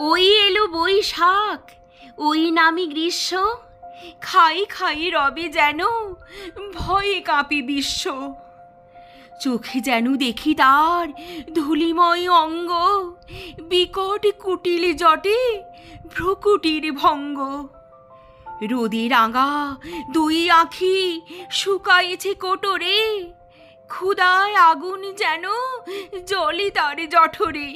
ওই এলো বৈশাখ, ওই নামি গ্রীষ্ম, খাই খাই রবে যেন ভয়ে কাঁপে বিশ্ব। চোখে যেন দেখি তার ধূলিময় অঙ্গ, বিকট কুটিল জটে ভ্রুকুটির ভঙ্গ। রোদে রাঙা দুই আঁখি শুকায়েছে কোটরে, ক্ষুধায় আগুন যেন জ্বলে তার জঠরে।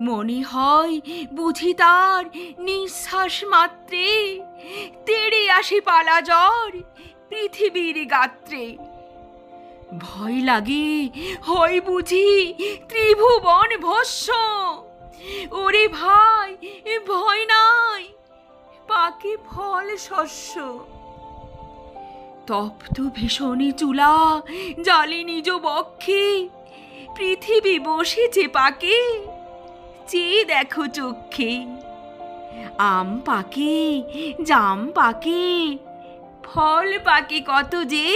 মনে হয় বুঝি তার নিঃশ্বাস মাত্রে তেড়ে আসে পালা জ্বর পৃথিবীর গাত্রে। ভয় লাগে হয় বুঝি ত্রিভুবন ভস্য, ওরে ভাই ভয় নাই, পাকে ফল শস্য। তপ্ত ভীষণে চুলা জ্বালে নিজ বক্ষে, পৃথিবী বসেছে পাকে চেয়ে দেখো চক্ষে। আম পাকে, জাম পাকে, ফল পাকে কত যে,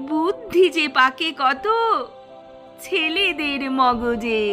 বুদ্ধি যে পাকে কত ছেলেদের মগজে।